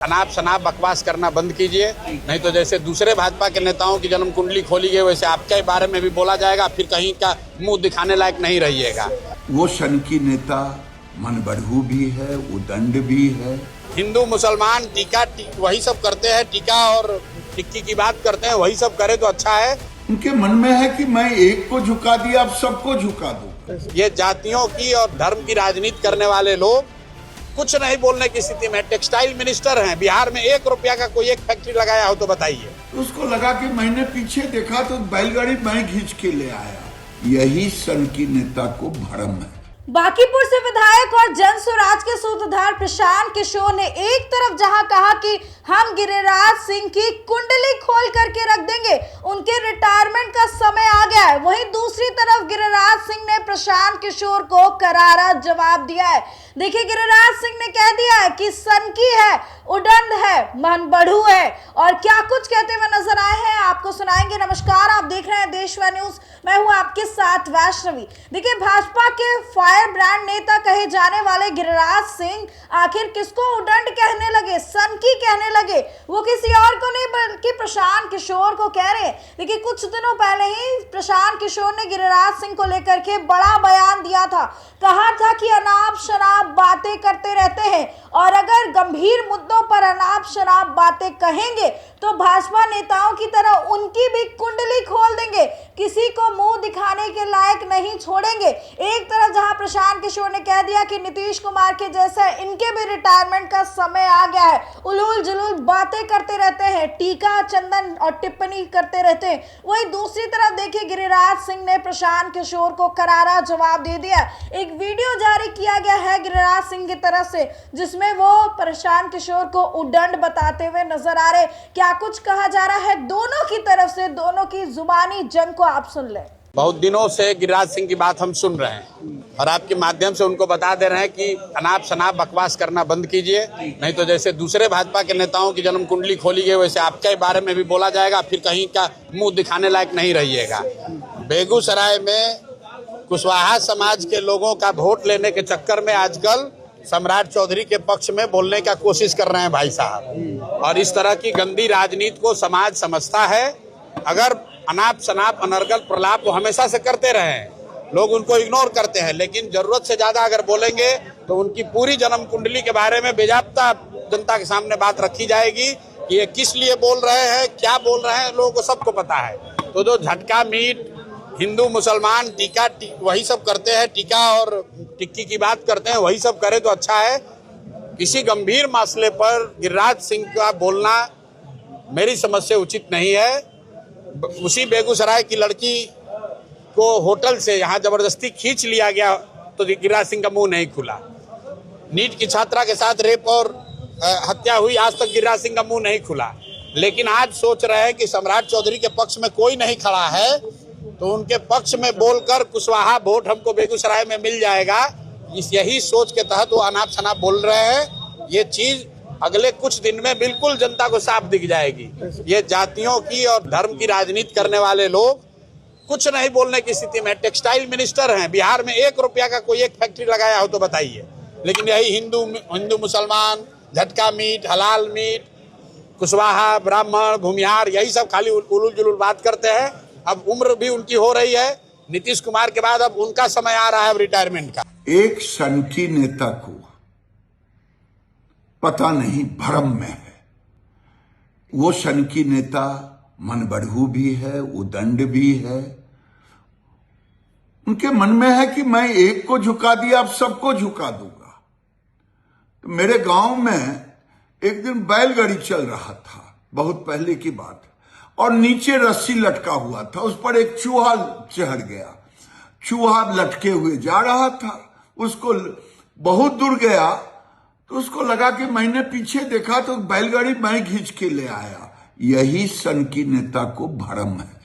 अनाप शनाप बकवास करना बंद कीजिए, नहीं तो जैसे दूसरे भाजपा के नेताओं की जन्म कुंडली खोली गई वैसे आपके बारे में भी बोला जाएगा, फिर कहीं का मुंह दिखाने लायक नहीं रहिएगा। वो सनकी नेता मनबढ़ू भी है, उदंड भी है। हिंदू मुसलमान टीका वही सब करते हैं, टीका और टिक्की की बात करते हैं, वही सब करे तो अच्छा है। उनके मन में है कि मैं एक को झुका दिया अब सबको झुका दूं। ये जातियों की और धर्म की राजनीति करने वाले लोग कुछ नहीं बोलने की स्थिति में। टेक्सटाइल मिनिस्टर हैं, बिहार में 1 रुपया का कोई एक फैक्ट्री लगाया हो तो बताइए। तो उसको लगा कि मैंने पीछे देखा तो बैलगाड़ी मैं खींच के ले आया। यही सनकी नेता को भरम है। बांकीपुर से विधायक और जन स्वराज के सूत्रधार प्रशांत किशोर ने एक तरफ जहां कहा कि हम गिरिराज सिंह की कुंडली खोल करके रख देंगे, उनके रिटायरमेंट का समय आ गया है, वहीं दूसरी तरफ गिरिराज सिंह ने प्रशांत किशोर को करारा जवाब दिया है। देखिए, गिरिराज सिंह ने कह दिया है कि सनकी है, उदंड है, मनबढ़ू है, और क्या कुछ कहते हुए नजर आए हैं आपको सुनाएंगे। नमस्कार, आप देख रहे हैं देशवा न्यूज, मैं हूं आपके साथ वैष्णवी। देखिए, भाजपा के फायर ब्रांड नेता कहे जाने वाले गिरिराज सिंह आखिर किसको उदंड कहने लगे, सनकी कहने लगे? वो किसी और को नहीं बल्कि प्रशांत किशोर को कह रहे हैं। देखिए, कुछ दिनों पहले ही प्रशांत किशोर ने गिरिराज सिंह को लेकर के बड़ा बयान दिया था। कहा था कि अनाप शनाप बातें करते रहते हैं और अगर गंभीर मुद्दों पर अनाप शनाप बातें कहेंगे तो भाजपा नेताओं की तरह उनकी भी कुंडली खोल देंगे, किसी को मुंह दिखाने के लायक नहीं छोड़ेंगे। एक तरफ जहां प्रशांत किशोर ने कह दिया कि नीतीश कुमार के जैसा इनके भी रिटायरमेंट का समय आ गया है, उलूल जुलूल बातें करते रहते हैं, टीका चंदन और टिप्पणी करते रहते हैं, वहीं दूसरी तरफ देखिए गिरिराज सिंह ने प्रशांत किशोर को करारा जवाब दे दिया। एक वीडियो जारी किया गया है गिरिराज सिंह की तरफ से, जिसमें वो प्रशांत किशोर को उदंड बताते हुए नजर आ रहे। क्या कुछ कहा जा रहा है दोनों की तरफ से, दोनों की जुबानी जंग को आप सुन लें। बहुत दिनों से गिरिराज सिंह की बात हम सुन रहे हैं और आपके माध्यम से उनको बता दे रहे हैं कि अनाप शनाप बकवास करना बंद कीजिए, नहीं तो जैसे दूसरे भाजपा के नेताओं की जन्म कुंडली खोली गई वैसे आपके बारे में भी बोला जाएगा, फिर कहीं का मुंह दिखाने लायक नहीं रहिएगा। बेगूसराय में कुशवाहा समाज के लोगों का वोट लेने के चक्कर में आजकल सम्राट चौधरी के पक्ष में बोलने का कोशिश कर रहे हैं भाई साहब, और इस तरह की गंदी राजनीति को समाज समझता है। अगर अनाप शनाप अनर्गल प्रलाप को हमेशा से करते रहे, लोग उनको इग्नोर करते हैं, लेकिन जरूरत से ज्यादा अगर बोलेंगे तो उनकी पूरी जन्म कुंडली के बारे में बेजाब्ता जनता के सामने बात रखी जाएगी कि ये किस लिए बोल रहे हैं, क्या बोल रहे हैं, लोगों को सबको पता है। तो जो झटका मीट हिंदू मुसलमान टीका वही सब करते हैं, टीका और टिक्की की बात करते हैं, वही सब करे तो अच्छा है। किसी गंभीर मसले पर गिरिराज सिंह का बोलना मेरी समझ से उचित नहीं है। उसी बेगूसराय की लड़की को होटल से यहाँ जबरदस्ती खींच लिया गया तो गिरिराज सिंह का मुंह नहीं खुला। नीट की छात्रा के साथ रेप और हत्या हुई, आज तक गिरिराज सिंह का मुंह नहीं खुला। लेकिन आज सोच रहे हैं कि सम्राट चौधरी के पक्ष में कोई नहीं खड़ा है तो उनके पक्ष में बोलकर कुशवाहा वोट हमको बेगूसराय में मिल जाएगा। यही सोच के तहत वो अनाप शनाप बोल रहे हैं। ये चीज अगले कुछ दिन में बिल्कुल जनता को साफ दिख जाएगी। ये जातियों की और धर्म की राजनीति करने वाले लोग कुछ नहीं बोलने की स्थिति में। टेक्सटाइल मिनिस्टर हैं, बिहार में 1 रुपया का कोई एक फैक्ट्री लगाया हो तो बताइए। लेकिन यही हिंदू मुसलमान, झटका मीट, हलाल मीट, कुशवाहा, ब्राह्मण, भूमिहार, यही सब खाली उलूल जुलूल बात करते हैं। अब उम्र भी उनकी हो रही है, नीतीश कुमार के बाद अब उनका समय आ रहा है रिटायरमेंट का। एक सनकी नेता को पता नहीं भरम में है। वो सनकी नेता मनबढ़ू भी है, उदंड भी है। उनके मन में है कि मैं एक को झुका दिया अब सबको झुका दूंगा। तो मेरे गांव में एक दिन बैलगाड़ी चल रहा था, बहुत पहले की बात, और नीचे रस्सी लटका हुआ था, उस पर एक चूहा चढ़ गया। चूहा लटके हुए जा रहा था, उसको बहुत दूर गया तो उसको लगा कि मैंने पीछे देखा तो बैलगाड़ी मैं खींच के ले आया। यही सनकी नेता को भरम है।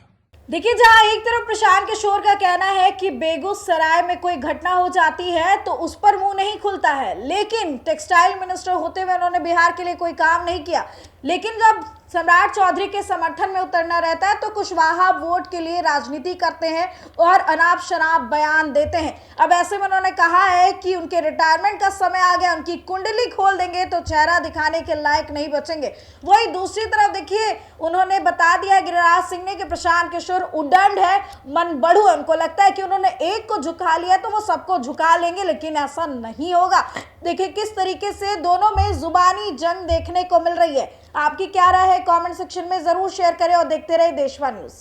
देखिए, जहां एक तरफ प्रशांत किशोर का कहना है कि बेगूसराय में कोई घटना हो जाती है तो उस पर मुंह नहीं खुलता है, लेकिन टेक्सटाइल मिनिस्टर होते हुए उन्होंने बिहार के लिए कोई काम नहीं किया। लेकिन जब सम्राट चौधरी के समर्थन में उतरना रहता है तो कुशवाहा वोट के लिए राजनीति करते हैं और अनाप शनाप बयान देते हैं। अब ऐसे में उन्होंने कहा है कि उनके रिटायरमेंट का समय आ गया, उनकी कुंडली खोल देंगे तो चेहरा दिखाने के लायक नहीं बचेंगे। वही दूसरी तरफ देखिए, उन्होंने बता दिया गिरिराज सिंह ने कि प्रशांत किशोर उद्दंड है, मन बढ़ू है। उनको लगता है कि उन्होंने एक को झुका लिया तो वो सबको झुका लेंगे, लेकिन ऐसा नहीं होगा। देखिए किस तरीके से दोनों में जुबानी जंग देखने को मिल रही है। आपकी क्या राय है कमेंट सेक्शन में जरूर शेयर करें और देखते रहे देशवा न्यूज।